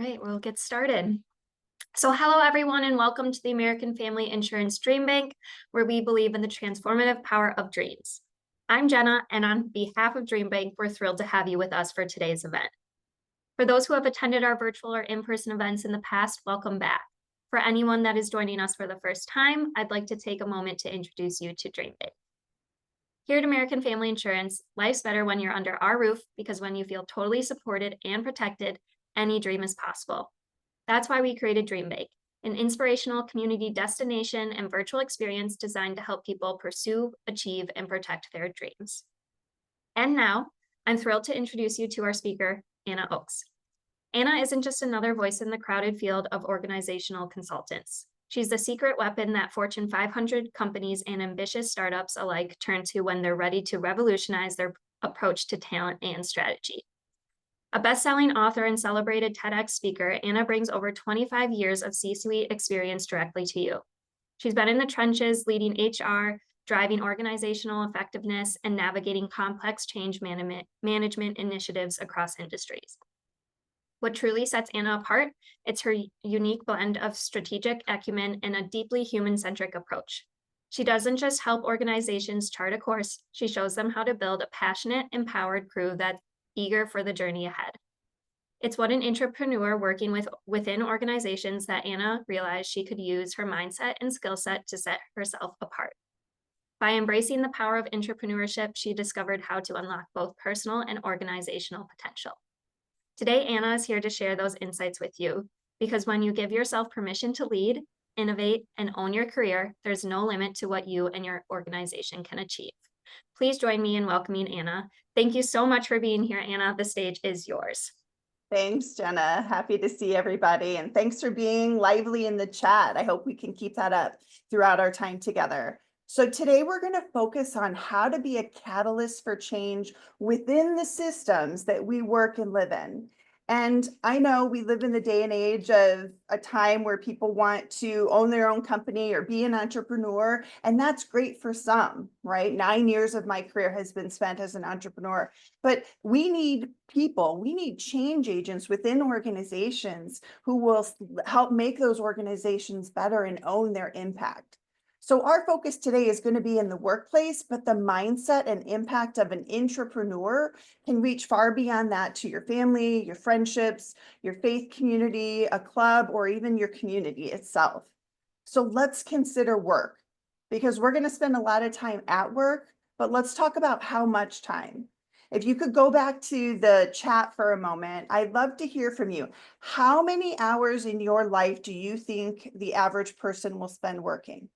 right, we'll get started. So hello everyone and welcome to the American Family Insurance DreamBank, where we believe in the transformative power of dreams. I'm Jenna, and on behalf of DreamBank, we're thrilled to have you with us for today's event. For those who have attended our virtual or in-person events in the past, welcome back. For anyone that is joining us for the first time, I'd like to take a moment to introduce you to DreamBank. Here at American Family Insurance, life's better when you're under our roof because when you feel totally supported and protected, any dream is possible. That's why we created DreamBank, an inspirational community destination and virtual experience designed to help people pursue, achieve, and protect their dreams. And now, I'm thrilled to introduce you to our speaker, Anna Oakes. Anna isn't just another voice in the crowded field of organizational consultants. She's the secret weapon that Fortune 500 companies and ambitious startups alike turn to when they're ready to revolutionize their approach to talent and strategy. A best-selling author and celebrated TEDx speaker, Anna brings over 25 years of C-suite experience directly to you. She's been in the trenches leading HR, driving organizational effectiveness, and navigating complex change management initiatives across industries. What truly sets Anna apart, it's her unique blend of strategic acumen and a deeply human-centric approach. She doesn't just help organizations chart a course, she shows them how to build a passionate, empowered crew that's eager for the journey ahead. It's what an intrapreneur working within organizations that Anna realized she could use her mindset and skill set to set herself apart. By embracing the power of intrapreneurship, she discovered how to unlock both personal and organizational potential. Today, Anna is here to share those insights with you, because when you give yourself permission to lead, innovate, and own your career, there's no limit to what you and your organization can achieve. Please join me in welcoming Anna. Thank you so much for being here, Anna. The stage is yours. Thanks, Jenna. Happy to see everybody. And thanks for being lively in the chat. I hope we can keep that up throughout our time together. So today we're going to focus on how to be a catalyst for change within the systems that we work and live in. And I know we live in the day and age of a time where people want to own their own company or be an entrepreneur, and that's great for some, right? 9 years of my career has been spent as an entrepreneur, but we need people, we need change agents within organizations who will help make those organizations better and own their impact. So our focus today is going to be in the workplace, but the mindset and impact of an intrapreneur can reach far beyond that to your family, your friendships, your faith community, a club, or even your community itself. So let's consider work, because we're going to spend a lot of time at work, but let's talk about how much time. If you could go back to the chat for a moment, I'd love to hear from you. How many hours in your life do you think the average person will spend working?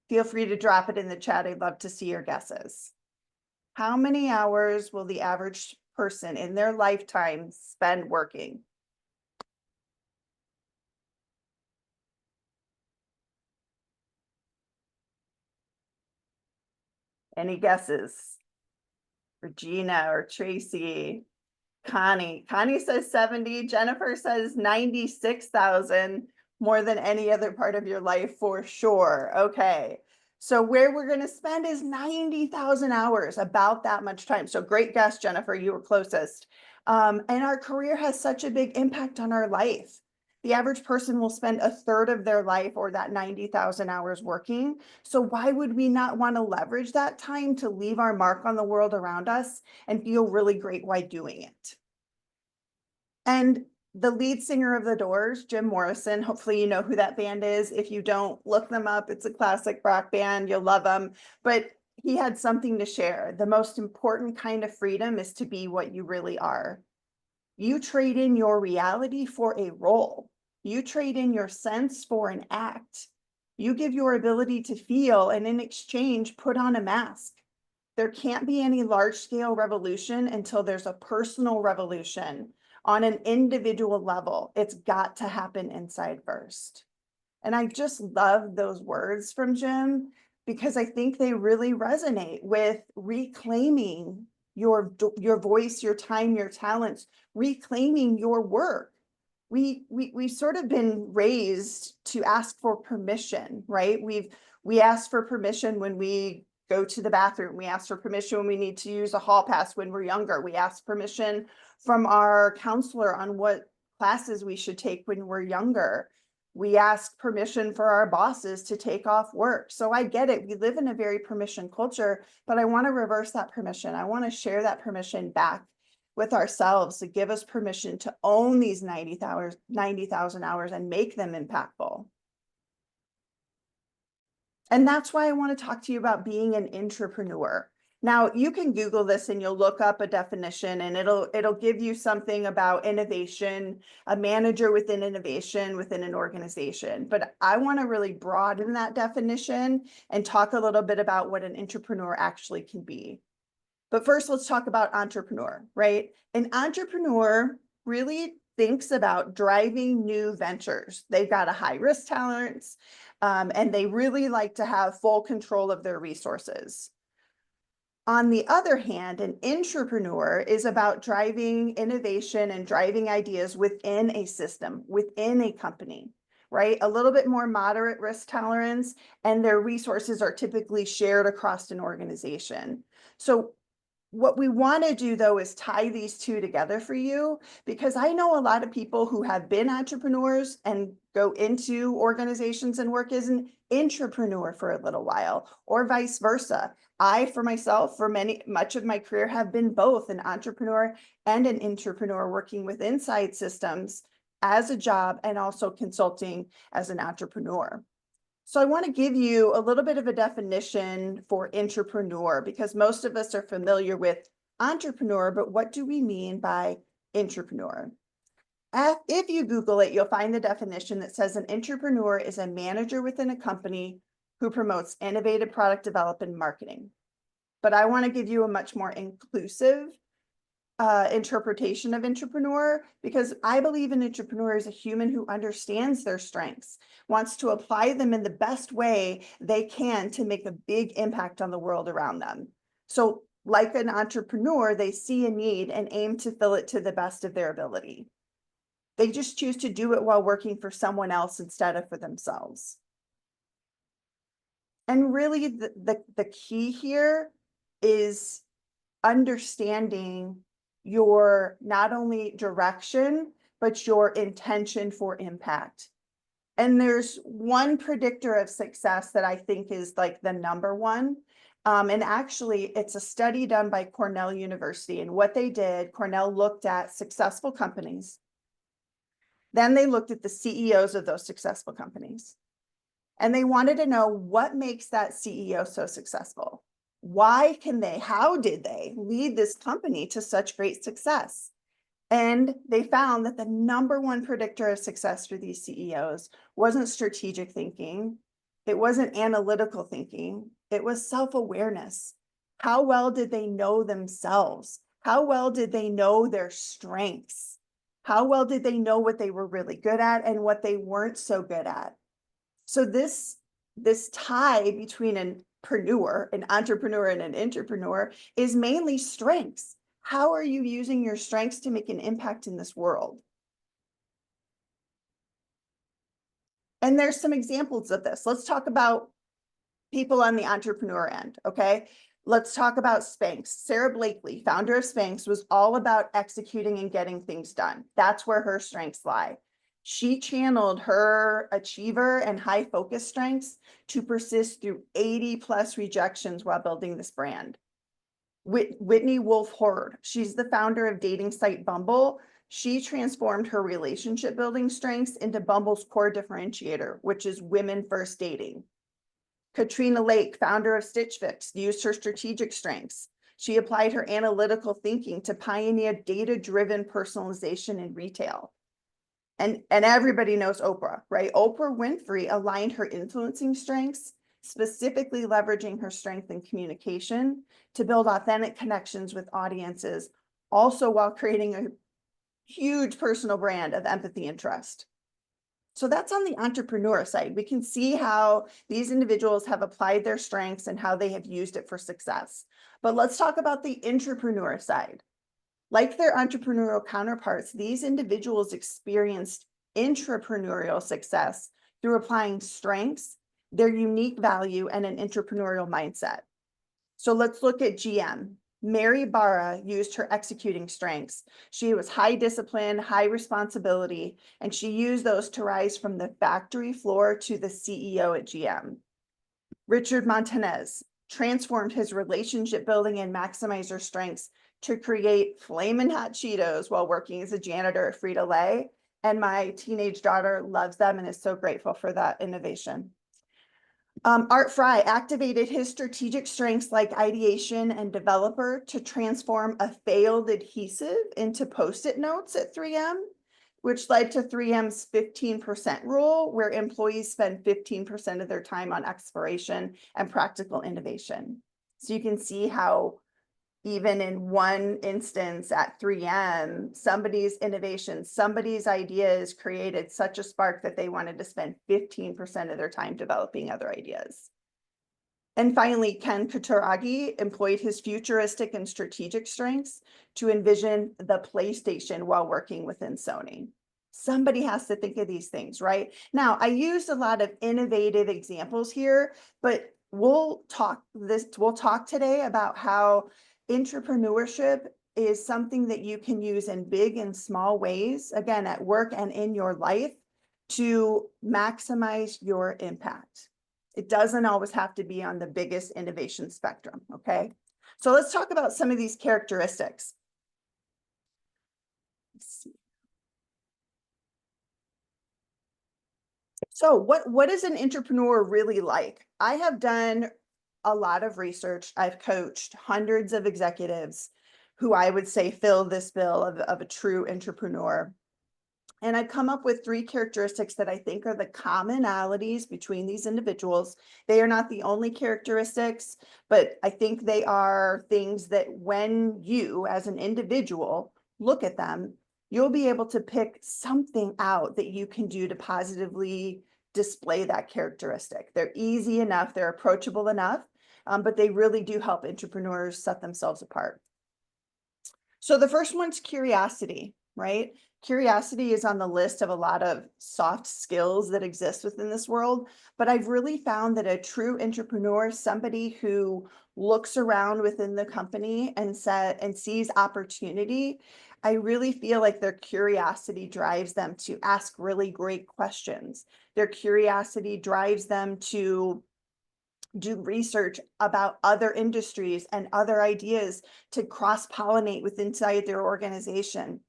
Feel free to drop it in the chat. I'd love to see your guesses. How many hours will the average person in their lifetime spend working? Any guesses? Regina or Tracy? Connie. Connie says 70. Jennifer says 96,000, more than any other part of your life for sure. Okay. So where we're going to spend is 90,000 hours, about that much time. So great guess, Jennifer, you were closest. And our career has such a big impact on our life. The average person will spend a third of their life, or that 90,000 hours, working. So why would we not want to leverage that time to leave our mark on the world around us and feel really great while doing it? And the lead singer of The Doors, Jim Morrison, hopefully you know who that band is. If you don't, look them up. It's a classic rock band. You'll love them. But he had something to share. The most important kind of freedom is to be what you really are. You trade in your reality for a role. You trade in your sense for an act. You give your ability to feel, and in exchange, put on a mask. There can't be any large-scale revolution until there's a personal revolution on an individual level. It's got to happen inside first. And I just love those words from Jim, because I think they really resonate with reclaiming your voice, your time, your talents, reclaiming your work. We've sort of been raised to ask for permission, right? We ask for permission when we go to the bathroom. We ask for permission when we need to use a hall pass when we're younger. We ask permission from our counselor on what classes we should take when we're younger. We ask permission for our bosses to take off work. So I get it. We live in a very permission culture, but I want to reverse that permission. I want to share that permission back with ourselves to give us permission to own these 90,000 hours and make them impactful. And that's why I want to talk to you about being an intrapreneur. Now, you can Google this and you'll look up a definition and it'll give you something about innovation, a manager within innovation within an organization. But I want to really broaden that definition and talk a little bit about what an intrapreneur actually can be. But first, let's talk about entrepreneur, right? An entrepreneur really thinks about driving new ventures. They've got a high risk tolerance, and they really like to have full control of their resources. On the other hand, an intrapreneur is about driving innovation and driving ideas within a system, within a company, right? A little bit more moderate risk tolerance, and their resources are typically shared across an organization. So what we want to do, though, is tie these two together for you, because I know a lot of people who have been entrepreneurs and go into organizations and work as an intrapreneur for a little while, or vice versa. I, for myself, for much of my career, have been both an entrepreneur and an intrapreneur, working with inside systems as a job and also consulting as an entrepreneur. So I want to give you a little bit of a definition for intrapreneur, because most of us are familiar with entrepreneur, but what do we mean by intrapreneur? If you Google it, you'll find the definition that says an intrapreneur is a manager within a company who promotes innovative product development and marketing. But I want to give you a much more inclusive interpretation of intrapreneur, because I believe an intrapreneur is a human who understands their strengths, wants to apply them in the best way they can to make a big impact on the world around them. So like an entrepreneur, they see a need and aim to fill it to the best of their ability. They just choose to do it while working for someone else instead of for themselves. And really the key here is understanding your not only direction, but your intention for impact. And there's one predictor of success that I think is like the number one. And actually, it's a study done by Cornell University. And what they did, Cornell looked at successful companies. Then they looked at the CEOs of those successful companies. And they wanted to know what makes that CEO so successful. How did they lead this company to such great success? And they found that the number one predictor of success for these CEOs wasn't strategic thinking. It wasn't analytical thinking. It was self-awareness. How well did they know themselves? How well did they know their strengths? How well did they know what they were really good at and what they weren't so good at? So this tie between an entrepreneur and an intrapreneur is mainly strengths. How are you using your strengths to make an impact in this world? And there's some examples of this. Let's talk about people on the entrepreneur end, okay? Let's talk about Spanx. Sarah Blakely, founder of Spanx, was all about executing and getting things done. That's where her strengths lie. She channeled her achiever and high focus strengths to persist through 80+ rejections while building this brand. Whitney Wolfe Horde, she's the founder of dating site Bumble. She transformed her relationship building strengths into Bumble's core differentiator, which is women first dating. Katrina Lake, founder of Stitch Fix, used her strategic strengths. She applied her analytical thinking to pioneer data-driven personalization in retail. And everybody knows Oprah, right? Oprah Winfrey aligned her influencing strengths, specifically leveraging her strength in communication to build authentic connections with audiences, also while creating a huge personal brand of empathy and trust. So that's on the entrepreneur side. We can see how these individuals have applied their strengths and how they have used it for success. But let's talk about the intrapreneur side. Like their entrepreneurial counterparts, these individuals experienced intrapreneurial success through applying strengths, their unique value, and an entrepreneurial mindset. So let's look at GM. Mary Barra used her executing strengths. She was high discipline, high responsibility, and she used those to rise from the factory floor to the CEO at GM. Richard Montanez transformed his relationship building and maximizer strengths to create flamin' hot Cheetos while working as a janitor at Frito-Lay. And my teenage daughter loves them and is so grateful for that innovation. Art Fry activated his strategic strengths like ideation and developer to transform a failed adhesive into Post-it notes at 3M, which led to 3M's 15% rule, where employees spend 15% of their time on exploration and practical innovation. So you can see how even in one instance at 3M, somebody's innovation, somebody's ideas created such a spark that they wanted to spend 15% of their time developing other ideas. And finally, Ken Kutaragi employed his futuristic and strategic strengths to envision the PlayStation while working within Sony. Somebody has to think of these things, right? Now, I used a lot of innovative examples here, but we'll talk today about how intrapreneurship is something that you can use in big and small ways, again, at work and in your life, to maximize your impact. It doesn't always have to be on the biggest innovation spectrum, okay? So let's talk about some of these characteristics. Let's see. So what is an intrapreneur really like? I have done a lot of research. I've coached hundreds of executives who I would say fill this bill of a true intrapreneur. And I've come up with 3 characteristics that I think are the commonalities between these individuals. They are not the only characteristics, but I think they are things that when you, as an individual, look at them, you'll be able to pick something out that you can do to positively display that characteristic. They're easy enough, they're approachable enough, but they really do help entrepreneurs set themselves apart. So the first one's curiosity, right? Curiosity is on the list of a lot of soft skills that exist within this world, but I've really found that a true entrepreneur is somebody who looks around within the company and sees opportunity. I really feel like their curiosity drives them to ask really great questions. Their curiosity drives them to do research about other industries and other ideas to cross-pollinate inside their organization.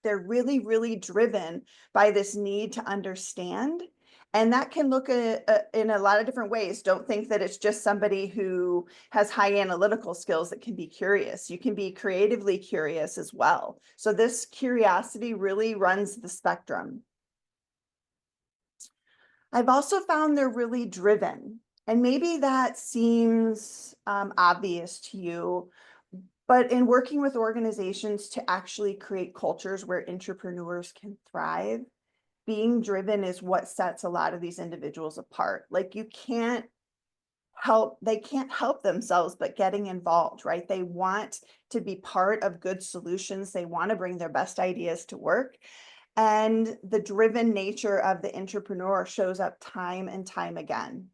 They're really, really driven by this need to understand. And that can look in a lot of different ways. Don't think that it's just somebody who has high analytical skills that can be curious. You can be creatively curious as well. So this curiosity really runs the spectrum. I've also found they're really driven. And maybe that seems obvious to you, but in working with organizations to actually create cultures where entrepreneurs can thrive, being driven is what sets a lot of these individuals apart. Like they can't help themselves but getting involved, right? They want to be part of good solutions. They want to bring their best ideas to work. And the driven nature of the entrepreneur shows up time and time again.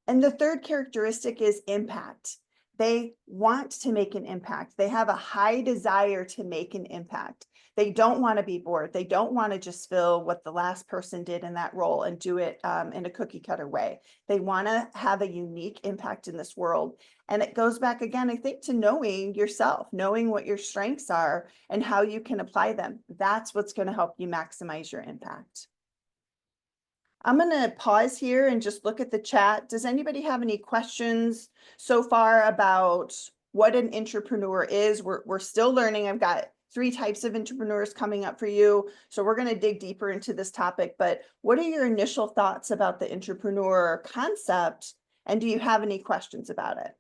And the third characteristic is impact. They want to make an impact. They have a high desire to make an impact. They don't want to be bored. They don't want to just fill what the last person did in that role and do it in a cookie cutter way. They want to have a unique impact in this world. And it goes back again, I think, to knowing yourself, knowing what your strengths are and how you can apply them. That's what's going to help you maximize your impact. I'm going to pause here and just look at the chat. Does anybody have any questions so far about what an intrapreneur is? We're still learning. I've got 3 types of entrepreneurs coming up for you. So we're going to dig deeper into this topic. But what are your initial thoughts about the intrapreneur concept? And do you have any questions about it?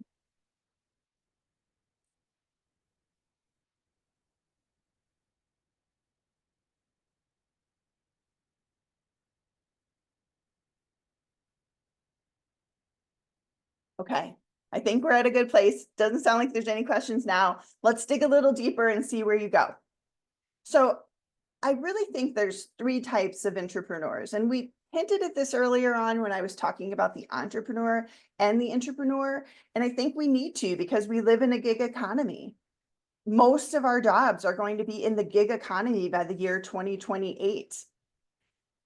Okay, I think we're at a good place. Doesn't sound like there's any questions now. Let's dig a little deeper and see where you go. So I really think there's 3 types of entrepreneurs, and hinted at this earlier on when I was talking about the entrepreneur and the intrapreneur, and I think we need to because we live in a gig economy. Most of our jobs are going to be in the gig economy by the year 2028.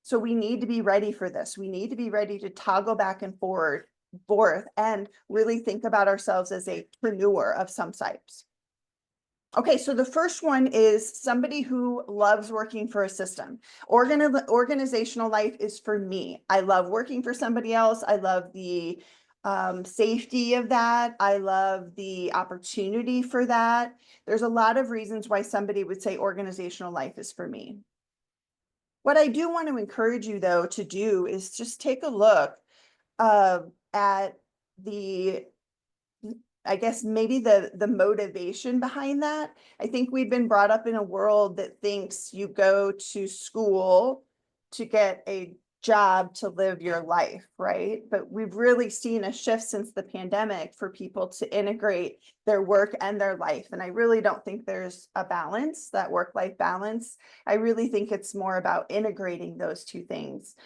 So we need to be ready for this. We need to be ready to toggle back and forth and really think about ourselves as a preneur of some types. Okay, so the first one is somebody who loves working for a system. Organizational life is for me. I love working for somebody else. I love the safety of that. I love the opportunity for that. There's a lot of reasons why somebody would say organizational life is for me. What I do want to encourage you, though, to do is just take a look at the, I guess, maybe the motivation behind that. I think we've been brought up in a world that thinks you go to school to get a job to live your life, right? But we've really seen a shift since the pandemic for people to integrate their work and their life. And I really don't think there's a balance, that work-life balance. I really think it's more about integrating those two things,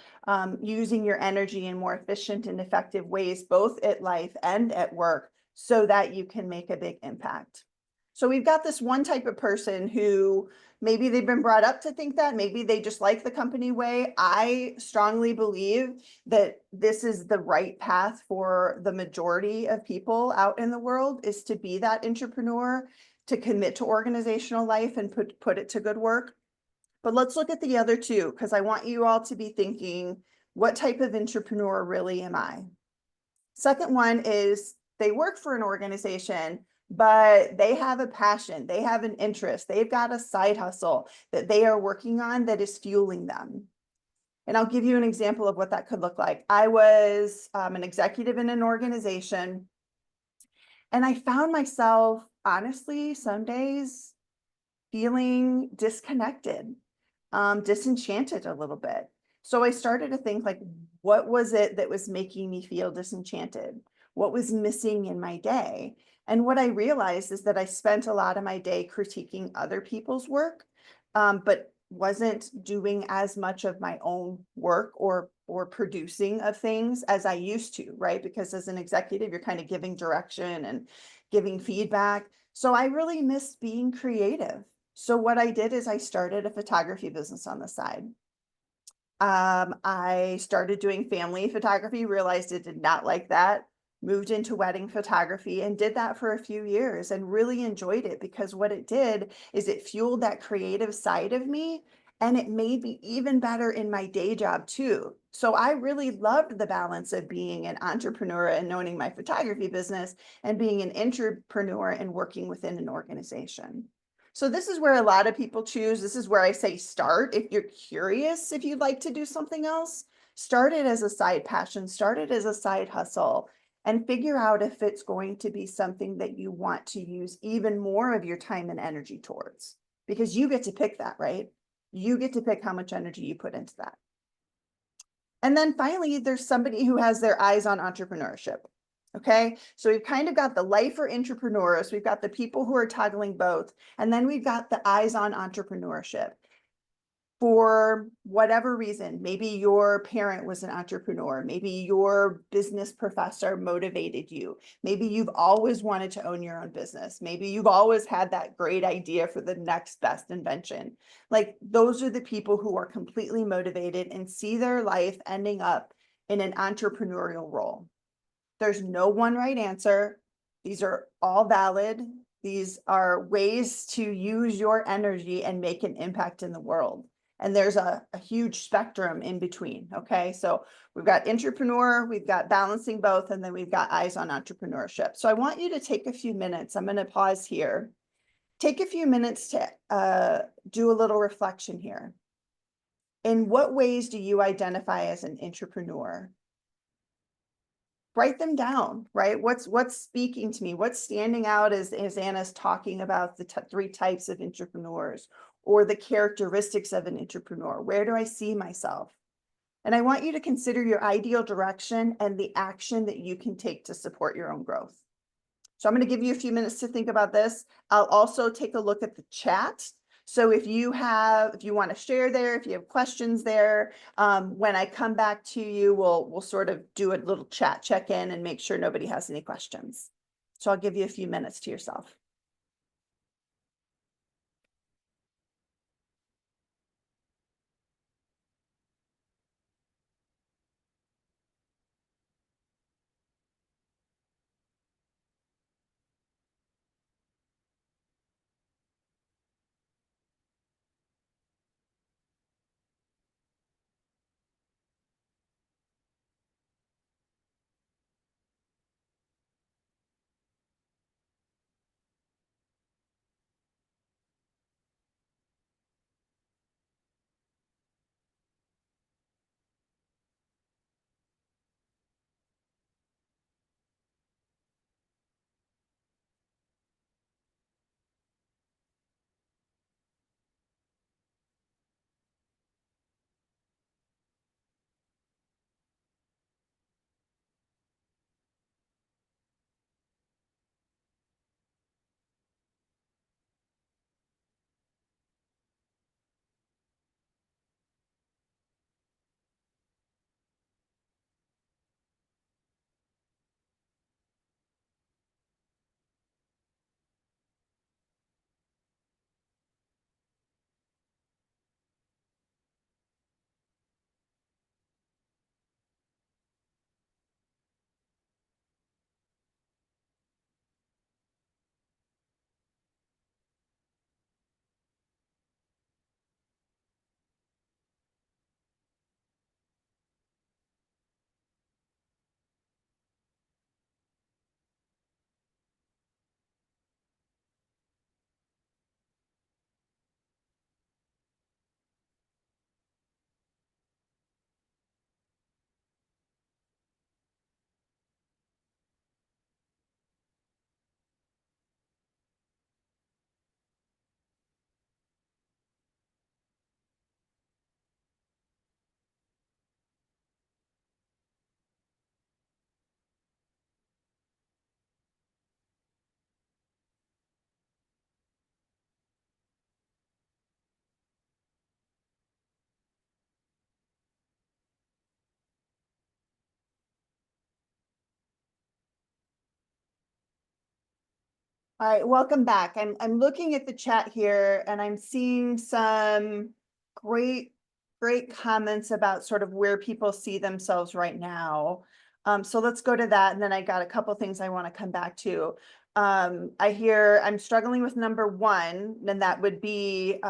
using your energy in more efficient and effective ways, both at life and at work, so that you can make a big impact. So we've got this one type of person who maybe they've been brought up to think that, maybe they just like the company way. I strongly believe that this is the right path for the majority of people out in the world, is to be that intrapreneur, to commit to organizational life and put it to good work. But let's look at the other two, because I want you all to be thinking, what type of intrapreneur really am I? Second one is they work for an organization, but they have a passion, they have an interest, they've got a side hustle that they are working on that is fueling them. And I'll give you an example of what that could look like. I was an executive in an organization, and I found myself, honestly, some days feeling disconnected, disenchanted a little bit. So I started to think, like, what was it that was making me feel disenchanted? What was missing in my day? And what I realized is that I spent a lot of my day critiquing other people's work, but wasn't doing as much of my own work or producing of things as I used to, right? Because as an executive, you're kind of giving direction and giving feedback. So I really missed being creative. So what I did is I started a photography business on the side. I started doing family photography, realized it did not like that, moved into wedding photography and did that for a few years and really enjoyed it, because what it did is it fueled that creative side of me, and it made me even better in my day job too. So I really loved the balance of being an entrepreneur and owning my photography business and being an intrapreneur and working within an organization. So this is where a lot of people choose. This is where I say start. If you're curious, if you'd like to do something else, start it as a side passion, start it as a side hustle, and figure out if it's going to be something that you want to use even more of your time and energy towards, because you get to pick that, right? You get to pick how much energy you put into that. And then finally, there's somebody who has their eyes on entrepreneurship. Okay, so we've kind of got the lifer intrapreneurs, we've got the people who are toggling both, and then we've got the eyes on entrepreneurship. For whatever reason, maybe your parent was an entrepreneur, maybe your business professor motivated you, maybe you've always wanted to own your own business, maybe you've always had that great idea for the next best invention. Like, those are the people who are completely motivated and see their life ending up in an entrepreneurial role. There's no one right answer. These are all valid. These are ways to use your energy and make an impact in the world. And there's a huge spectrum in between. Okay, so we've got intrapreneur, we've got balancing both, and then we've got eyes on entrepreneurship. So I want you to take a few minutes. I'm going to pause here. Take a few minutes to do a little reflection here. In what ways do you identify as an intrapreneur? Write them down, right? What's speaking to me? What's standing out as Anna's talking about the three types of intrapreneurs, or the characteristics of an intrapreneur? Where do I see myself? And I want you to consider your ideal direction and the action that you can take to support your own growth. So I'm going to give you a few minutes to think about this. I'll also take a look at the chat. So if you want to share there, if you have questions there, when I come back to you, we'll sort of do a little check-in and make sure nobody has any questions. So I'll give you a few minutes to yourself. All right, welcome back. I'm looking at the chat here and I'm seeing some great comments about sort of where people see themselves right now. So let's go to that, and then I got a couple things I want to come back to. I hear I'm struggling with number one, and that would be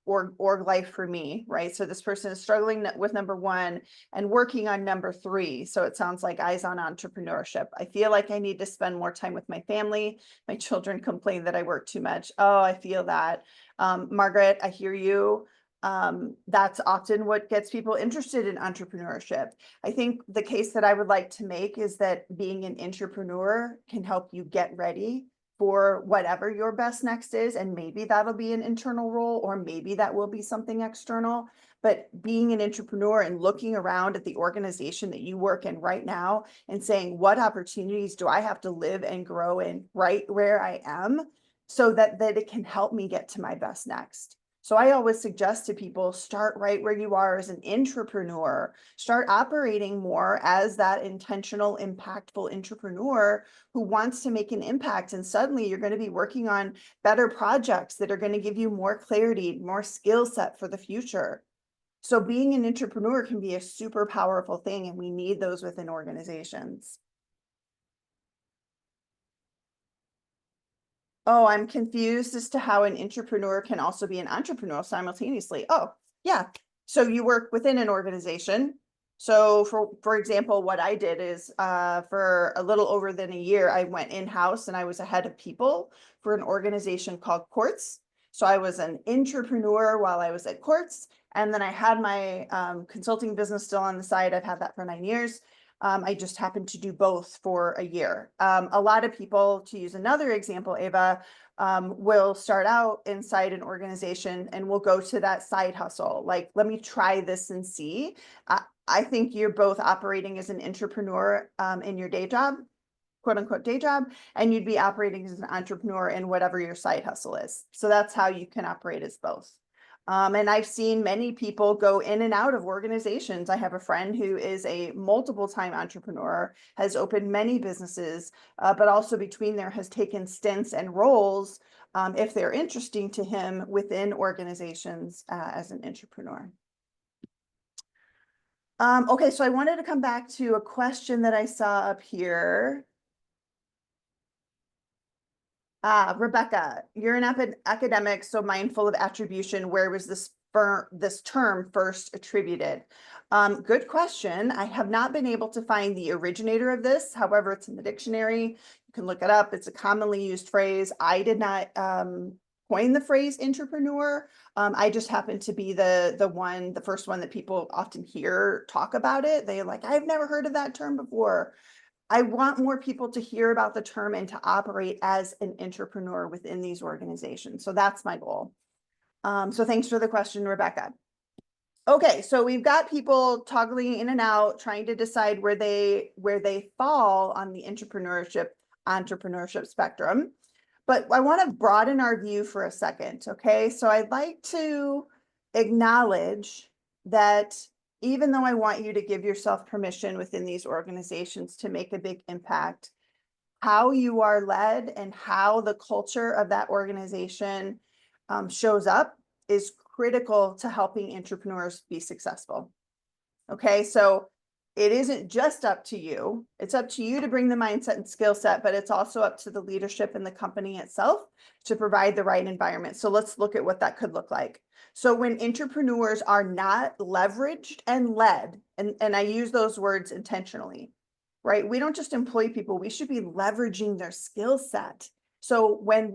org life for me, right? So this person is struggling with number one and working on number three. So it sounds like eyes on entrepreneurship. I feel like I need to spend more time with my family. My children complain that I work too much. Oh, I feel that. Margaret, I hear you. That's often what gets people interested in entrepreneurship. I think the case that I would like to make is that being an intrapreneur can help you get ready for whatever your best next is. And maybe that'll be an internal role, or maybe that will be something external. But being an entrepreneur and looking around at the organization that you work in right now and saying, what opportunities do I have to live and grow in right where I am, so that it can help me get to my best next. So I always suggest to people, start right where you are as an intrapreneur, start operating more as that intentional, impactful intrapreneur who wants to make an impact. And suddenly you're going to be working on better projects that are going to give you more clarity, more skill set for the future. So being an intrapreneur can be a super powerful thing, and we need those within organizations. Oh, I'm confused as to how an intrapreneur can also be an entrepreneur simultaneously. Oh, yeah. So you work within an organization. So for example, what I did is for a little over than a year, I went in-house and I was a head of people for an organization called Quartz. So I was an intrapreneur while I was at Quartz. And then I had my consulting business still on the side. I've had that for 9 years. I just happened to do both for a year. A lot of people, to use another example, Ava, will start out inside an organization and will go to that side hustle. Like, let me try this and see. I think you're both operating as an intrapreneur in your day job. quote unquote day job, and you'd be operating as an entrepreneur in whatever your side hustle is. So that's how you can operate as both. And I've seen many people go in and out of organizations. I have a friend who is a multiple time entrepreneur, has opened many businesses, but also between there has taken stints and roles, if they're interesting to him, within organizations as an intrapreneur. Okay, so I wanted to come back to a question that I saw up here. Rebecca, you're an academic, so mindful of attribution. Where was this term first attributed? Good question. I have not been able to find the originator of this. However, it's in the dictionary. You can look it up. It's a commonly used phrase. I did not coin the phrase intrapreneur. I just happen to be the first one that people often hear talk about it. They're like, I've never heard of that term before. I want more people to hear about the term and to operate as an intrapreneur within these organizations. So that's my goal. So thanks for the question, Rebecca. Okay, so we've got people toggling in and out, trying to decide where they fall on the entrepreneurship spectrum. But I want to broaden our view for a second. Okay, so I'd like to acknowledge that even though I want you to give yourself permission within these organizations to make a big impact, how you are led and how the culture of that organization shows up is critical to helping entrepreneurs be successful. Okay, so it isn't just up to you. It's up to you to bring the mindset and skill set, but it's also up to the leadership in the company itself to provide the right environment. So let's look at what that could look like. So when entrepreneurs are not leveraged and led, and I use those words intentionally, right? We don't just employ people, we should be leveraging their skill set. So when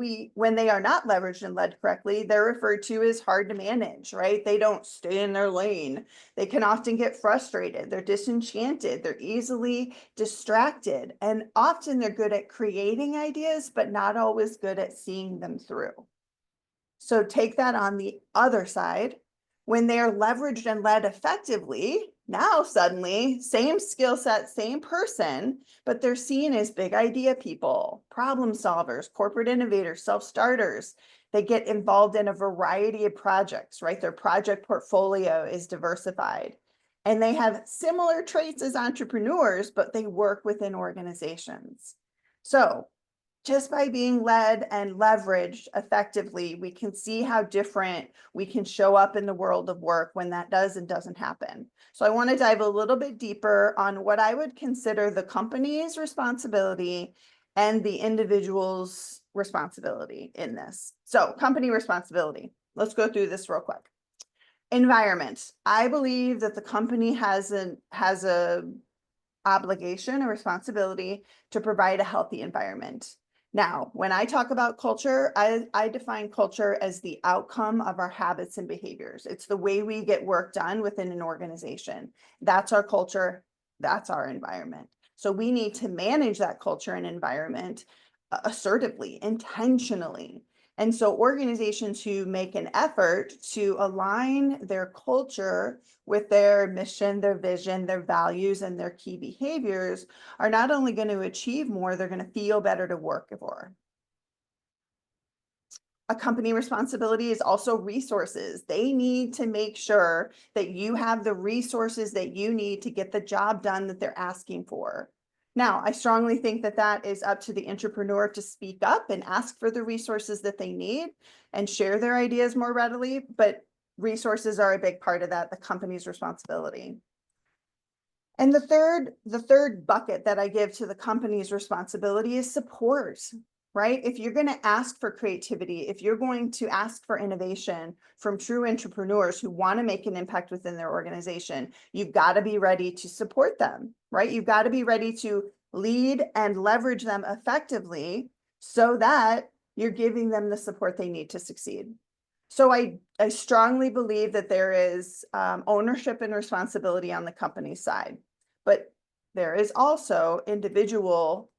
they are not leveraged and led correctly, they're referred to as hard to manage, right? They don't stay in their lane. They can often get frustrated. They're disenchanted. They're easily distracted. And often they're good at creating ideas, but not always good at seeing them through. So take that on the other side. When they are leveraged and led effectively, now suddenly, same skill set, same person, but they're seen as big idea people, problem solvers, corporate innovators, self-starters. They get involved in a variety of projects, right? Their project portfolio is diversified. And they have similar traits as entrepreneurs, but they work within organizations. So just by being led and leveraged effectively, we can see how different we can show up in the world of work when that does and doesn't happen. So I want to dive a little bit deeper on what I would consider the company's responsibility and the individual's responsibility in this. So company responsibility. Let's go through this real quick. Environment. I believe that the company has a obligation, a responsibility to provide a healthy environment. Now, when I talk about culture, I define culture as the outcome of our habits and behaviors. It's the way we get work done within an organization. That's our culture. That's our environment. So we need to manage that culture and environment assertively, intentionally. And so organizations who make an effort to align their culture with their mission, their vision, their values, and their key behaviors are not only going to achieve more, they're going to feel better to work for. A company responsibility is also resources. They need to make sure that you have the resources that you need to get the job done that they're asking for. Now, I strongly think that that is up to the entrepreneur to speak up and ask for the resources that they need and share their ideas more readily, but resources are a big part of that, the company's responsibility. And the third bucket that I give to the company's responsibility is support, right? If you're going to ask for creativity, if you're going to ask for innovation from true entrepreneurs who want to make an impact within their organization, you've got to be ready to support them, right? You've got to be ready to lead and leverage them effectively so that you're giving them the support they need to succeed. So I strongly believe that there is ownership and responsibility on the company side, but there is also individual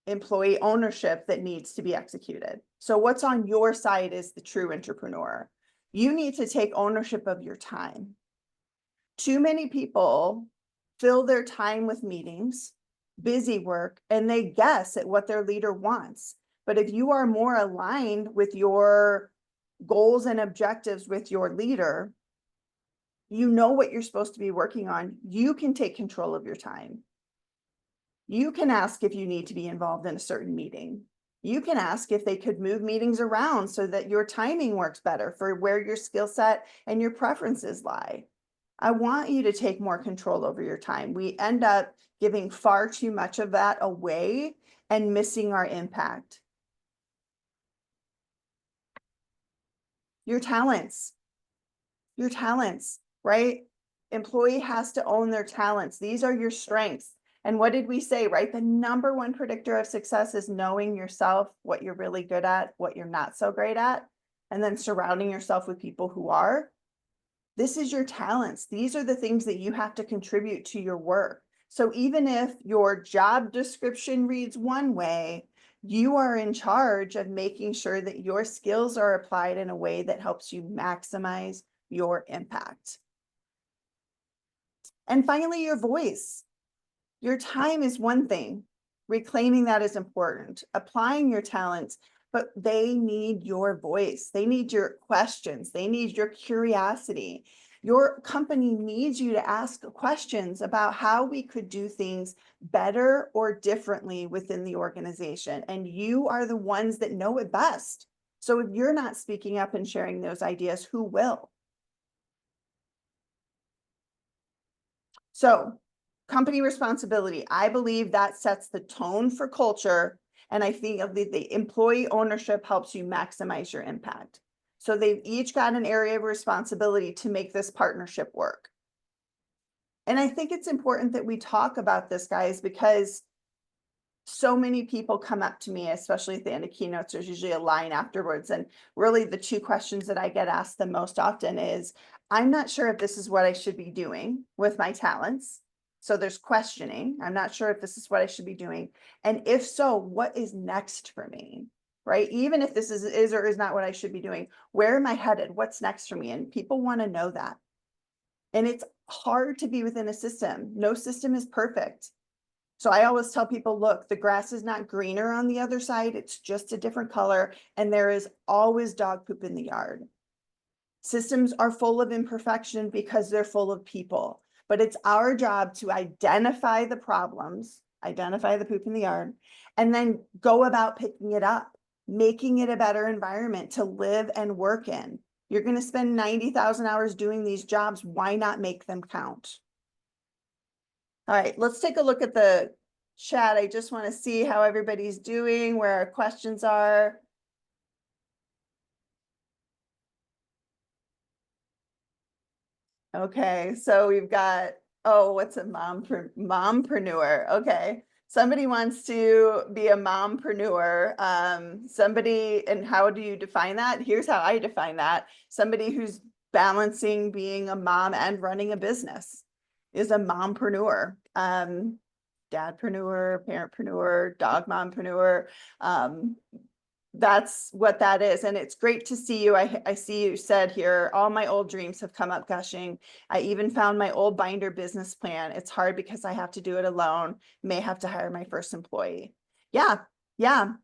employee ownership that needs to be executed. So what's on your side is the true entrepreneur. You need to take ownership of your time. Too many people fill their time with meetings, busy work, and they guess at what their leader wants. But if you are more aligned with your goals and objectives with your leader, you know what you're supposed to be working on. You can take control of your time. You can ask if you need to be involved in a certain meeting. You can ask if they could move meetings around so that your timing works better for where your skill set and your preferences lie. I want you to take more control over your time. We end up giving far too much of that away and missing our impact. Your talents, right? Employee has to own their talents. These are your strengths. And what did we say, right? The number one predictor of success is knowing yourself, what you're really good at, what you're not so great at, and then surrounding yourself with people who are. This is your talents. These are the things that you have to contribute to your work. So even if your job description reads one way, you are in charge of making sure that your skills are applied in a way that helps you maximize your impact. And finally, your voice. Your time is one thing. Reclaiming that is important. Applying your talents, but they need your voice. They need your questions. They need your curiosity. Your company needs you to ask questions about how we could do things better or differently within the organization. And you are the ones that know it best. So if you're not speaking up and sharing those ideas, who will? So company responsibility, I believe that sets the tone for culture. And I think the employee ownership helps you maximize your impact. So they've each got an area of responsibility to make this partnership work. And I think it's important that we talk about this, guys, because so many people come up to me, especially at the end of keynotes. There's usually a line afterwards. And really the two questions that I get asked the most often is, I'm not sure if this is what I should be doing with my talents. So there's questioning. I'm not sure if this is what I should be doing. And if so, what is next for me? Right? Even if this is or is not what I should be doing, where am I headed? What's next for me? And people want to know that. And it's hard to be within a system. No system is perfect. So I always tell people, look, the grass is not greener on the other side. It's just a different color. And there is always dog poop in the yard. Systems are full of imperfection because they're full of people. But it's our job to identify the problems, identify the poop in the yard, and then go about picking it up, making it a better environment to live and work in. You're going to spend 90,000 hours doing these jobs. Why not make them count? All right, let's take a look at the chat. I just want to see how everybody's doing, where our questions are. Okay, so we've got, oh, what's a mompreneur? Okay, somebody wants to be a mompreneur. Somebody, and how do you define that? Here's how I define that. Somebody who's balancing being a mom and running a business is a mompreneur. Dadpreneur, parentpreneur, dog mompreneur. That's what that is. And it's great to see you. I see you said here, all my old dreams have come up gushing. I even found my old binder business plan. It's hard because I have to do it alone. May have to hire my first employee. Yeah.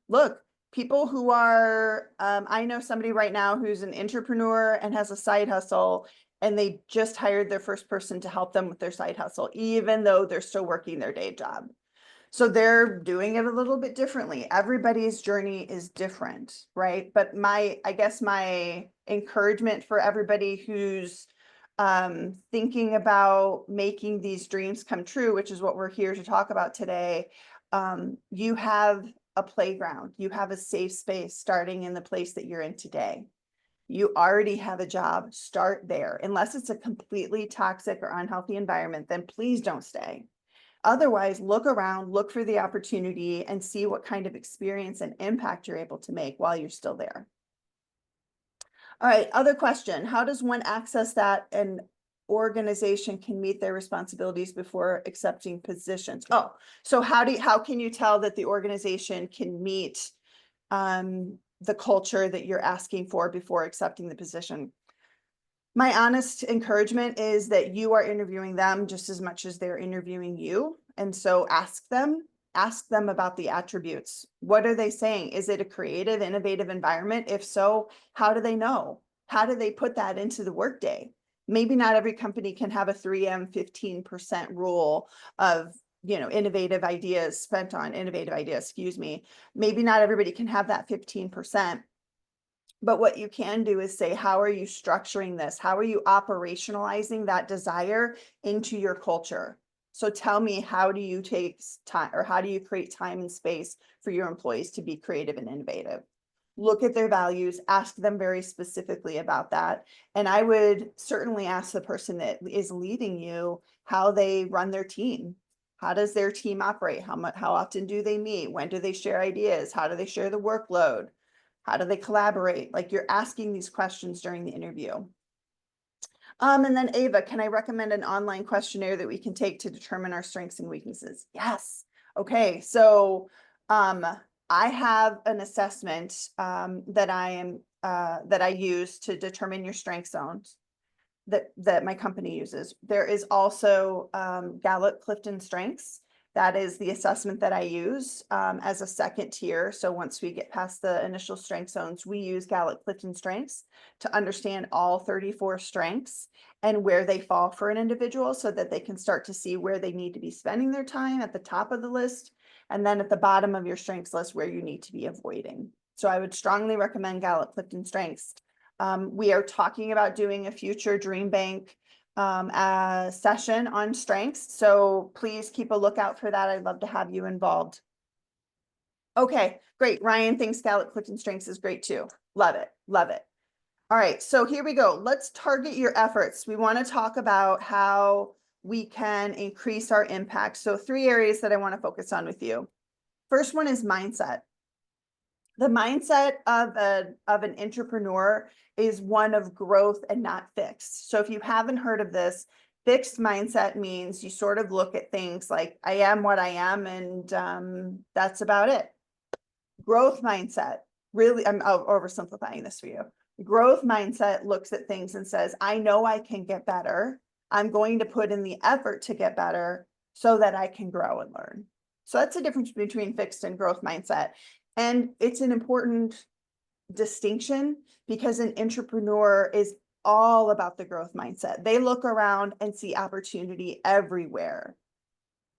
Look, people who are, I know somebody right now who's an intrapreneur and has a side hustle, and they just hired their first person to help them with their side hustle, even though they're still working their day job. So they're doing it a little bit differently. Everybody's journey is different, right? But I guess my encouragement for everybody who's thinking about making these dreams come true, which is what we're here to talk about today, you have a playground, you have a safe space starting in the place that you're in today. You already have a job, start there. Unless it's a completely toxic or unhealthy environment, then please don't stay. Otherwise, look around, look for the opportunity, and see what kind of experience and impact you're able to make while you're still there. All right, other question. How does one access that an organization can meet their responsibilities before accepting positions? Oh, so how can you tell that the organization can meet the culture that you're asking for before accepting the position? My honest encouragement is that you are interviewing them just as much as they're interviewing you. And so ask them about the attributes. What are they saying? Is it a creative, innovative environment? If so, how do they know? How do they put that into the workday? Maybe not every company can have a 3M 15% rule of, innovative ideas spent on innovative ideas, excuse me. Maybe not everybody can have that 15%. But what you can do is say, how are you structuring this? How are you operationalizing that desire into your culture? So tell me, how do you take time, or how do you create time and space for your employees to be creative and innovative? Look at their values, ask them very specifically about that. And I would certainly ask the person that is leading you how they run their team. How does their team operate? How often do they meet? When do they share ideas? How do they share the workload? How do they collaborate? Like, you're asking these questions during the interview. And then Ava, can I recommend an online questionnaire that we can take to determine our strengths and weaknesses? Yes. Okay. So I have an assessment that I use to determine your strength zones that my company uses. There is also Gallup-Clifton Strengths. That is the assessment that I use as a second tier. So once we get past the initial strength zones, we use Gallup-Clifton Strengths to understand all 34 strengths and where they fall for an individual, so that they can start to see where they need to be spending their time at the top of the list, and then at the bottom of your strengths list where you need to be avoiding. So I would strongly recommend Gallup-Clifton Strengths. We are talking about doing a future DreamBank session on strengths. So please keep a lookout for that. I'd love to have you involved. Okay, great. Ryan thinks Gallup-Clifton Strengths is great too. Love it. Love it. All right, so here we go. Let's target your efforts. We want to talk about how we can increase our impact. So 3 areas that I want to focus on with you. First one is mindset. The mindset of an intrapreneur is one of growth and not fixed. So if you haven't heard of this, fixed mindset means you sort of look at things like, I am what I am, and that's about it. Growth mindset, really, I'm oversimplifying this for you. Growth mindset looks at things and says, I know I can get better. I'm going to put in the effort to get better so that I can grow and learn. So that's the difference between fixed and growth mindset. And it's an important distinction because an intrapreneur is all about the growth mindset. They look around and see opportunity everywhere.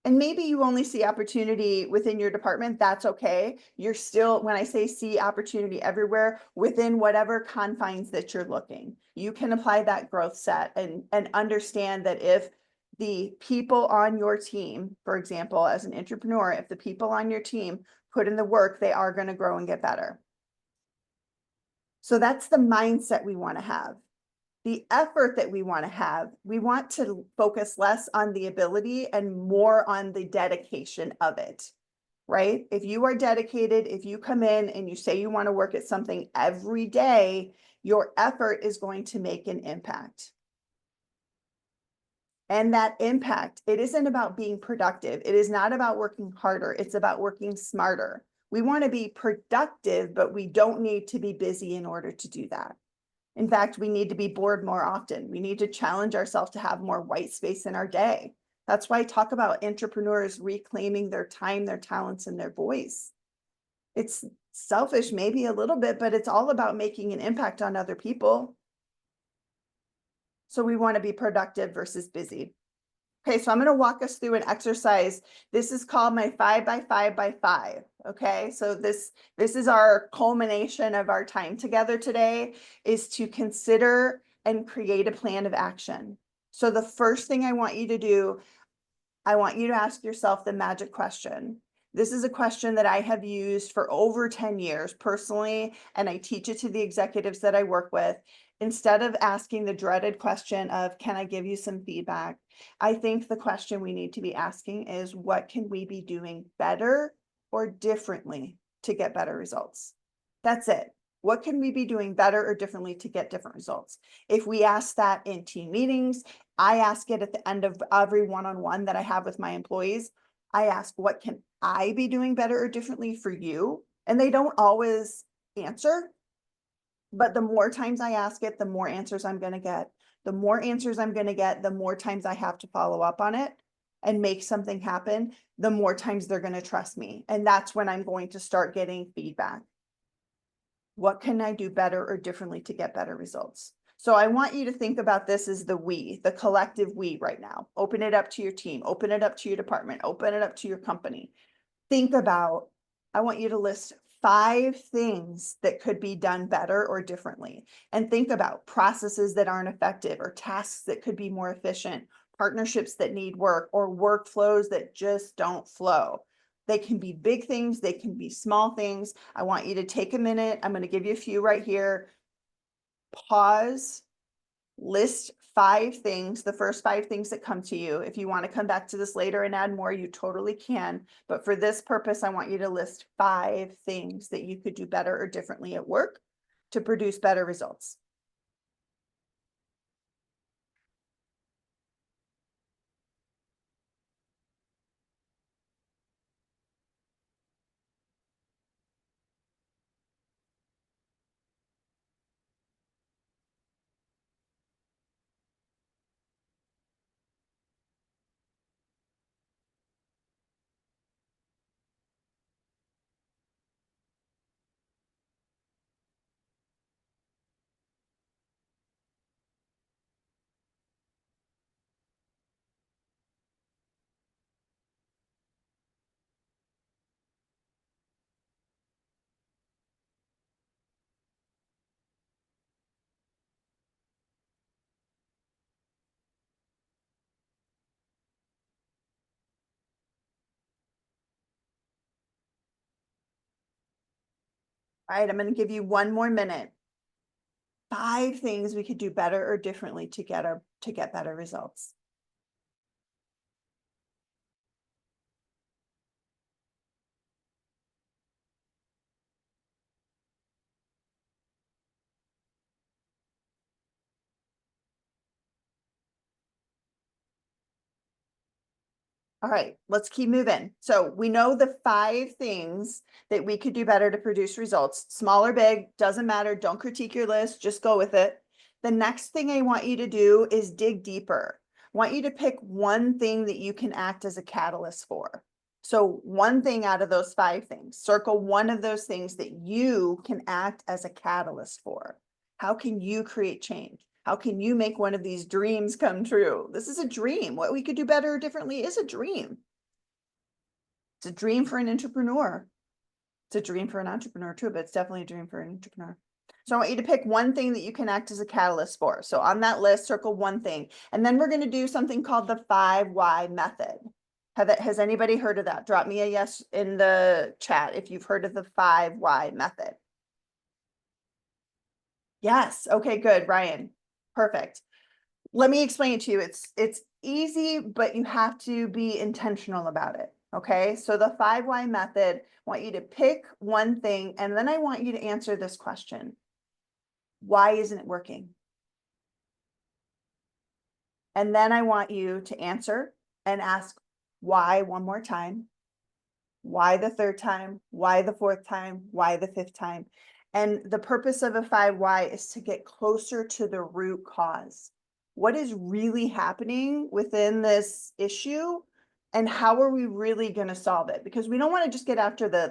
And maybe you only see opportunity within your department. That's okay. You're still, when I say see opportunity everywhere, within whatever confines that you're looking, you can apply that growth set and understand that if the people on your team, for example, as an intrapreneur, if the people on your team put in the work, they are going to grow and get better. So that's the mindset we want to have. The effort that we want to have, we want to focus less on the ability and more on the dedication of it, right? If you are dedicated, if you come in and you say you want to work at something every day, your effort is going to make an impact. And that impact, it isn't about being productive. It is not about working harder. It's about working smarter. We want to be productive, but we don't need to be busy in order to do that. In fact, we need to be bored more often. We need to challenge ourselves to have more white space in our day. That's why I talk about intrapreneurs reclaiming their time, their talents, and their voice. It's selfish, maybe a little bit, but it's all about making an impact on other people. So we want to be productive versus busy. Okay, so I'm going to walk us through an exercise. This is called my 5 by 5 by 5. Okay, so this is our culmination of our time together today, is to consider and create a plan of action. So the first thing I want you to do, I want you to ask yourself the magic question. This is a question that I have used for over 10 years personally, and I teach it to the executives that I work with. Instead of asking the dreaded question of, can I give you some feedback? I think the question we need to be asking is, what can we be doing better or differently to get better results? That's it. What can we be doing better or differently to get different results? If we ask that in team meetings, I ask it at the end of every one-on-one that I have with my employees. I ask, what can I be doing better or differently for you? And they don't always answer. But the more times I ask it, the more answers I'm going to get. The more answers I'm going to get, the more times I have to follow up on it. and make something happen, the more times they're going to trust me. And that's when I'm going to start getting feedback. What can I do better or differently to get better results? So I want you to think about this as the we, the collective we right now. Open it up to your team, open it up to your department, open it up to your company. Think about, I want you to list 5 things that could be done better or differently. And think about processes that aren't effective or tasks that could be more efficient, partnerships that need work, or workflows that just don't flow. They can be big things, they can be small things. I want you to take a minute. I'm going to give you a few right here. Pause, list 5 things, the first 5 things that come to you. If you want to come back to this later and add more, you totally can. But for this purpose, I want you to list 5 things that you could do better or differently at work to produce better results. All right, I'm going to give you 1 more minute. 5 things we could do better or differently to get better results. All right, let's keep moving. So we know the 5 things that we could do better to produce results. Small or big, doesn't matter. Don't critique your list, just go with it. The next thing I want you to do is dig deeper. I want you to pick one thing that you can act as a catalyst for. So one thing out of those 5 things, circle one of those things that you can act as a catalyst for. How can you create change? How can you make one of these dreams come true? This is a dream. What we could do better or differently is a dream. It's a dream for an entrepreneur. It's a dream for an entrepreneur too, but it's definitely a dream for an entrepreneur. So I want you to pick one thing that you can act as a catalyst for. So on that list, circle one thing. And then we're going to do something called the 5 why method. Has anybody heard of that? Drop me a yes in the chat if you've heard of the 5 why method. Yes. Okay, good, Ryan. Perfect. Let me explain it to you. It's easy, but you have to be intentional about it. Okay. So the 5 why method, I want you to pick one thing, and then I want you to answer this question. Why isn't it working? And then I want you to answer and ask why one more time. Why the 3rd time? Why the 4th time? Why the 5th time? And the purpose of a 5 why is to get closer to the root cause. What is really happening within this issue, and how are we really going to solve it? Because we don't want to just get after the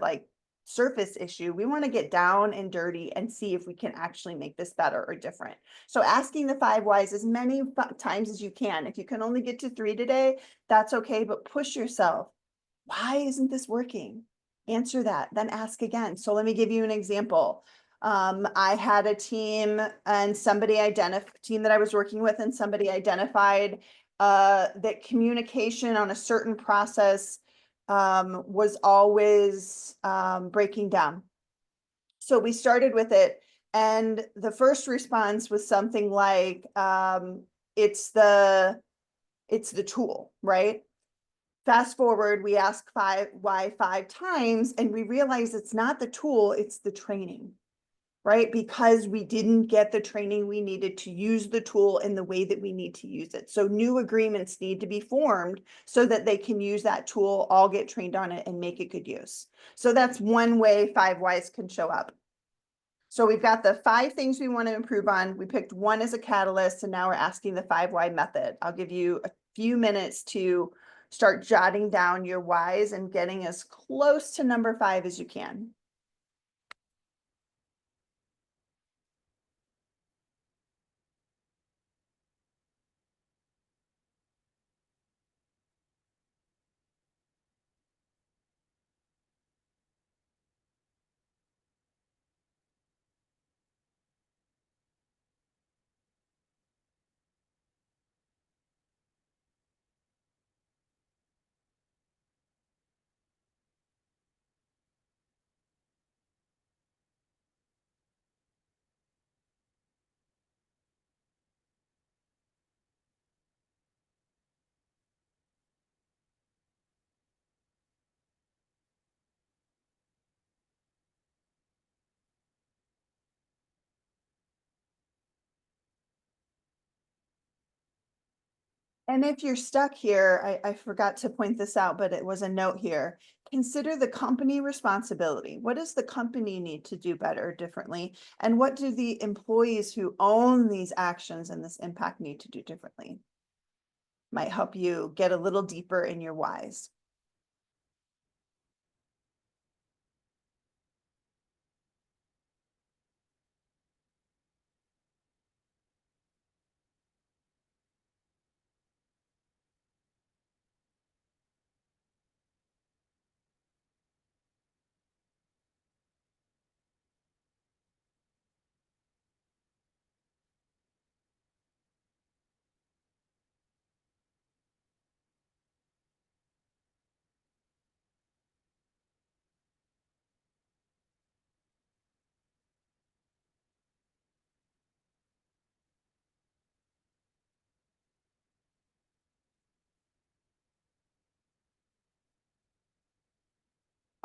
surface issue. We want to get down and dirty and see if we can actually make this better or different. So asking the 5 whys as many times as you can. If you can only get to 3 today, that's okay, but push yourself. Why isn't this working? Answer that, then ask again. So let me give you an example. I had a team and team that I was working with, and somebody identified that communication on a certain process was always breaking down. So we started with it, and the first response was something like, it's the tool, right? Fast forward, we ask why 5 times, and we realize it's not the tool, it's the training, right? Because we didn't get the training we needed to use the tool in the way that we need to use it. So new agreements need to be formed so that they can use that tool, all get trained on it, and make it good use. So that's one way 5 whys can show up. So we've got the 5 things we want to improve on. We picked one as a catalyst, and now we're asking the 5 why method. I'll give you a few minutes to start jotting down your whys and getting as close to number 5 as you can. And if you're stuck here, I forgot to point this out, but it was a note here. Consider the company responsibility. What does the company need to do better or differently? And what do the employees who own these actions and this impact need to do differently? Might help you get a little deeper in your whys.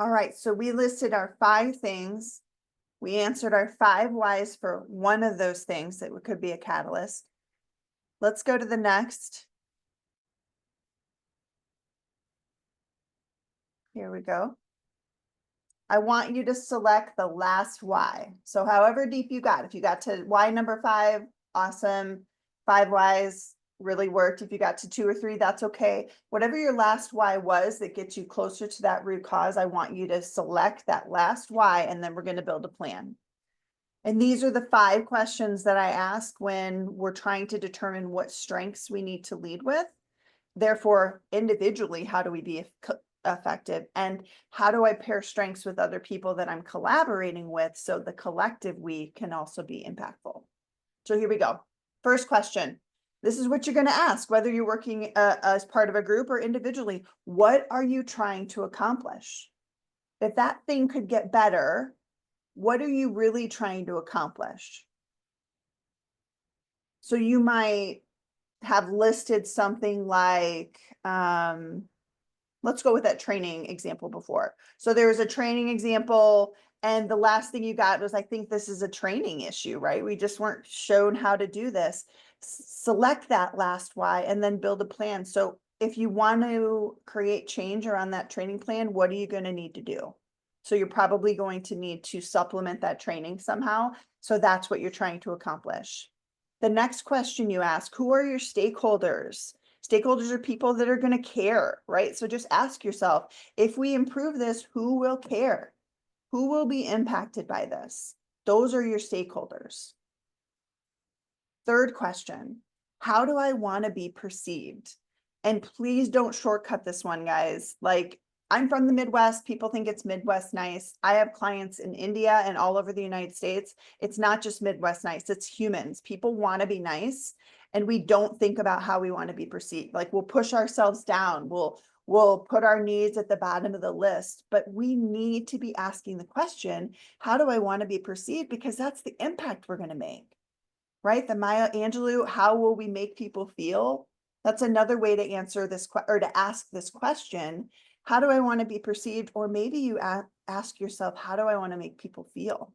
All right, so we listed our 5 things. We answered our 5 whys for one of those things that could be a catalyst. Let's go to the next. Here we go. I want you to select the last why. So however deep you got, if you got to why number 5, awesome. 5 whys really worked. If you got to 2 or 3, that's okay. Whatever your last why was that gets you closer to that root cause, I want you to select that last why, and then we're going to build a plan. And these are the 5 questions that I ask when we're trying to determine what strengths we need to lead with. Therefore, individually, how do we be effective? And how do I pair strengths with other people that I'm collaborating with so the collective we can also be impactful? So here we go. First question. This is what you're going to ask, whether you're working as part of a group or individually. What are you trying to accomplish? If that thing could get better, what are you really trying to accomplish? So you might have listed something like, let's go with that training example before. So there was a training example, and the last thing you got was, I think this is a training issue, right? We just weren't shown how to do this. Select that last why and then build a plan. So if you want to create change around that training plan, what are you going to need to do? So you're probably going to need to supplement that training somehow. So that's what you're trying to accomplish. The next question you ask, who are your stakeholders? Stakeholders are people that are going to care, right? So just ask yourself, if we improve this, who will care? Who will be impacted by this? Those are your stakeholders. Third question, how do I want to be perceived? And please don't shortcut this one, guys. Like, I'm from the Midwest. People think it's Midwest nice. I have clients in India and all over the United States. It's not just Midwest nice, it's humans. People want to be nice, and we don't think about how we want to be perceived. Like, we'll push ourselves down. We'll put our needs at the bottom of the list, but we need to be asking the question, how do I want to be perceived? Because that's the impact we're going to make. Right? The Maya Angelou, how will we make people feel? That's another way to answer this or to ask this question. How do I want to be perceived? Or maybe you ask yourself, how do I want to make people feel?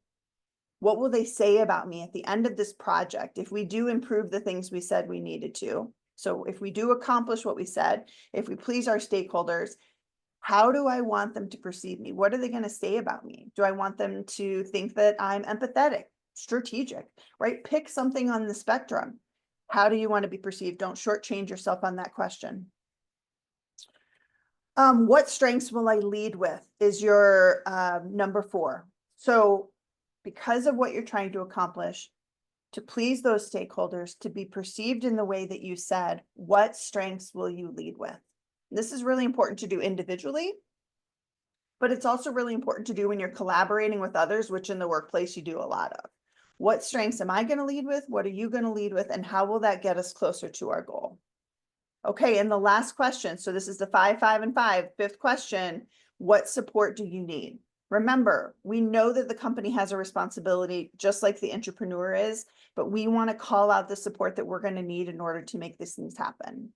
What will they say about me at the end of this project if we do improve the things we said we needed to? So if we do accomplish what we said, if we please our stakeholders, how do I want them to perceive me? What are they going to say about me? Do I want them to think that I'm empathetic, strategic, right? Pick something on the spectrum. How do you want to be perceived? Don't shortchange yourself on that question. What strengths will I lead with is your number 4. So because of what you're trying to accomplish, to please those stakeholders, to be perceived in the way that you said, what strengths will you lead with? This is really important to do individually, but it's also really important to do when you're collaborating with others, which in the workplace you do a lot of. What strengths am I going to lead with? What are you going to lead with? And how will that get us closer to our goal? Okay, and the last question. So this is the 5, 5, and 5. 5th question, what support do you need? Remember, we know that the company has a responsibility, just like the intrapreneur is, but we want to call out the support that we're going to need in order to make these things happen.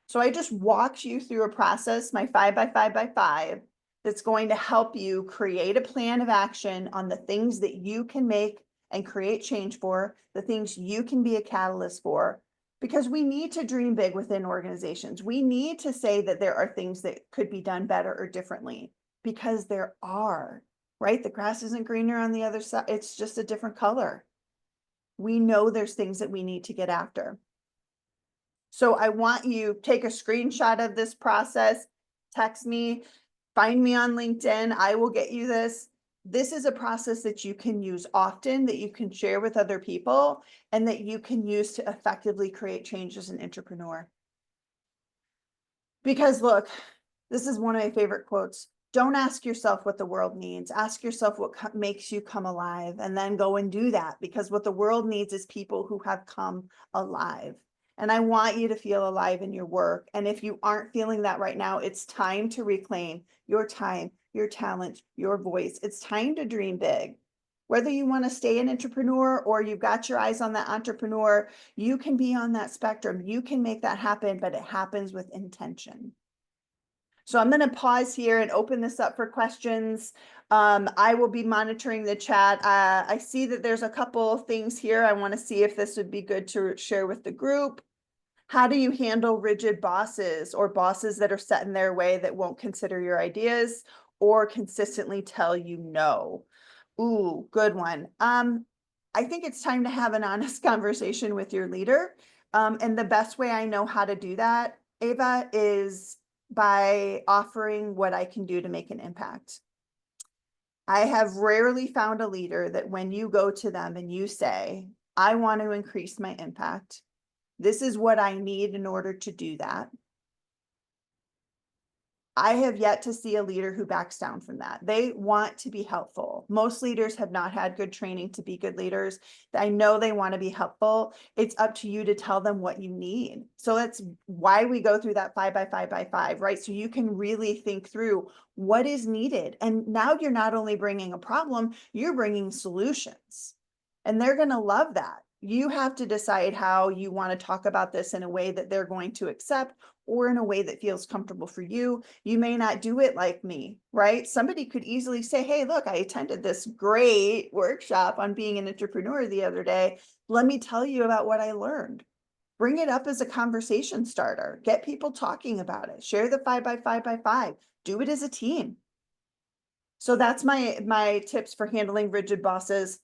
So I just walked you through a process, my 5 by 5 by 5, that's going to help you create a plan of action on the things that you can make and create change for, the things you can be a catalyst for, because we need to dream big within organizations. We need to say that there are things that could be done better or differently, because there are, right? The grass isn't greener on the other side. It's just a different color. We know there's things that we need to get after. So I want you take a screenshot of this process, text me, find me on LinkedIn. I will get you this. This is a process that you can use often, that you can share with other people, and that you can use to effectively create change as an entrepreneur. Because look, this is one of my favorite quotes. Don't ask yourself what the world needs. Ask yourself what makes you come alive, and then go and do that, because what the world needs is people who have come alive. And I want you to feel alive in your work. And if you aren't feeling that right now, it's time to reclaim your time, your talent, your voice. It's time to dream big. Whether you want to stay an entrepreneur or you've got your eyes on that entrepreneur, you can be on that spectrum. You can make that happen, but it happens with intention. So I'm going to pause here and open this up for questions. I will be monitoring the chat. I see that there's a couple of things here. I want to see if this would be good to share with the group. How do you handle rigid bosses or bosses that are set in their way that won't consider your ideas or consistently tell you no? Ooh, good one. I think it's time to have an honest conversation with your leader. And the best way I know how to do that, Ava, is by offering what I can do to make an impact. I have rarely found a leader that when you go to them and you say, I want to increase my impact, this is what I need in order to do that. I have yet to see a leader who backs down from that. They want to be helpful. Most leaders have not had good training to be good leaders. I know they want to be helpful. It's up to you to tell them what you need. So that's why we go through that 5 by 5 by 5, right? So you can really think through what is needed. And now you're not only bringing a problem, you're bringing solutions. And they're going to love that. You have to decide how you want to talk about this in a way that they're going to accept, or in a way that feels comfortable for you. You may not do it like me, right? Somebody could easily say, hey, look, I attended this great workshop on being an entrepreneur the other day. Let me tell you about what I learned. Bring it up as a conversation starter. Get people talking about it. Share the 5 by 5 by 5. Do it as a team. So that's my tips for handling rigid bosses.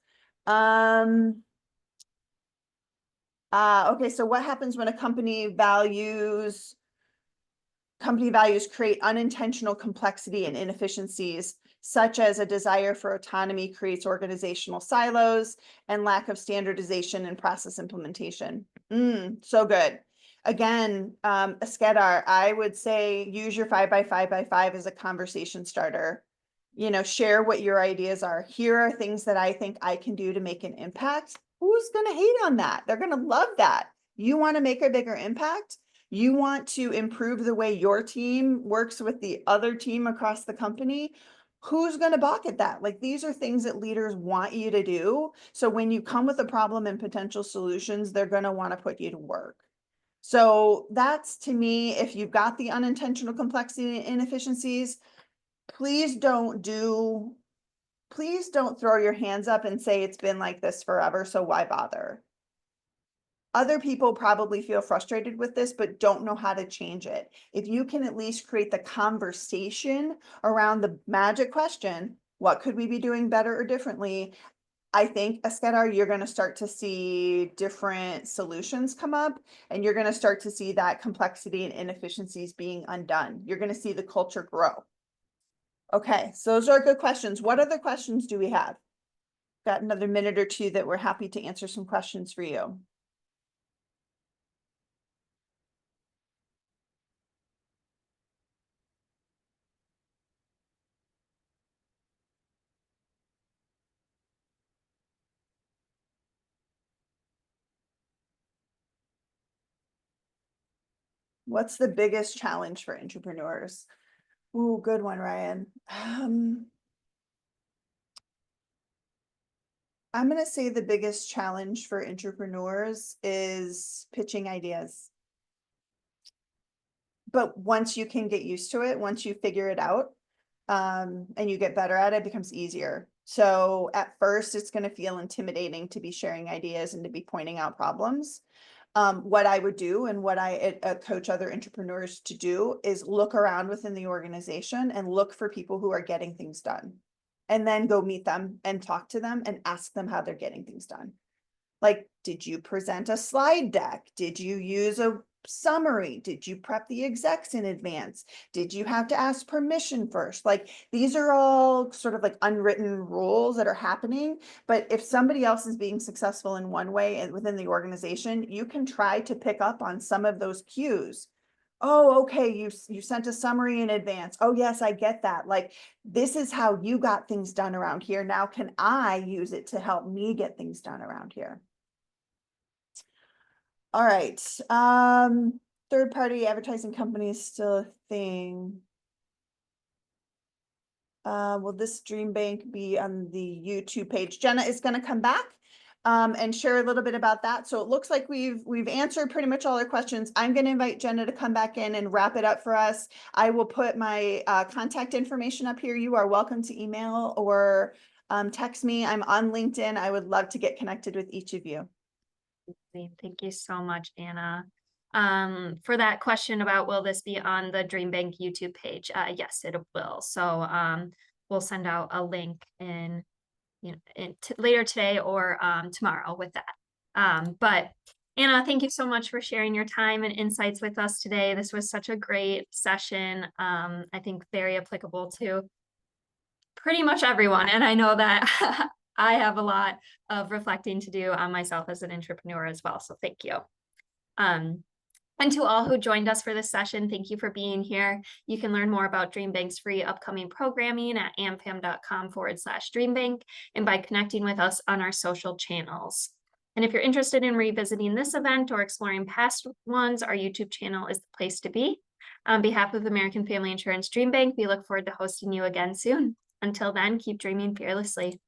Okay, so what happens when a company values create unintentional complexity and inefficiencies, such as a desire for autonomy creates organizational silos and lack of standardization and process implementation? So good. Again, Eskedar, I would say use your 5 by 5 by 5 as a conversation starter. Share what your ideas are. Here are things that I think I can do to make an impact. Who's going to hate on that? They're going to love that. You want to make a bigger impact? You want to improve the way your team works with the other team across the company? Who's going to balk at that? Like, these are things that leaders want you to do. So when you come with a problem and potential solutions, they're going to want to put you to work. So that's, to me, if you've got the unintentional complexity and inefficiencies, please don't throw your hands up and say it's been like this forever, so why bother? Other people probably feel frustrated with this, but don't know how to change it. If you can at least create the conversation around the magic question, what could we be doing better or differently? I think, Eskedar, you're going to start to see different solutions come up, and you're going to start to see that complexity and inefficiencies being undone. You're going to see the culture grow. Okay, so those are good questions. What other questions do we have? Got another minute or two that we're happy to answer some questions for you. What's the biggest challenge for entrepreneurs? Ooh, good one, Ryan. I'm going to say the biggest challenge for entrepreneurs is pitching ideas. But once you can get used to it, once you figure it out, and you get better at it, it becomes easier. So at first, it's going to feel intimidating to be sharing ideas and to be pointing out problems. What I would do and what I coach other entrepreneurs to do is look around within the organization and look for people who are getting things done, and then go meet them and talk to them and ask them how they're getting things done. Like, did you present a slide deck? Did you use a summary? Did you prep the execs in advance? Did you have to ask permission first? Like, these are all sort of like unwritten rules that are happening. But if somebody else is being successful in one way and within the organization, you can try to pick up on some of those cues. Oh, okay, you sent a summary in advance. Oh, yes, I get that. Like, this is how you got things done around here. Now, can I use it to help me get things done around here? All right. Third-party advertising company is still a thing. Will this DreamBank be on the YouTube page? Jenna is going to come back and share a little bit about that. So it looks like we've answered pretty much all our questions. I'm going to invite Jenna to come back in and wrap it up for us. I will put my contact information up here. You are welcome to email or text me. I'm on LinkedIn. I would love to get connected with each of you. Thank you so much, Anna. For that question about will this be on the DreamBank YouTube page? Yes, it will. So we'll send out a link in later today or tomorrow with that. But Anna, thank you so much for sharing your time and insights with us today. This was such a great session. I think very applicable to pretty much everyone. And I know that I have a lot of reflecting to do on myself as an entrepreneur as well. So thank you. And to all who joined us for this session, thank you for being here. You can learn more about DreamBank's free upcoming programming at ampam.com/DreamBank and by connecting with us on our social channels. And if you're interested in revisiting this event or exploring past ones, our YouTube channel is the place to be. On behalf of American Family Insurance DreamBank, we look forward to hosting you again soon. Until then, keep dreaming fearlessly.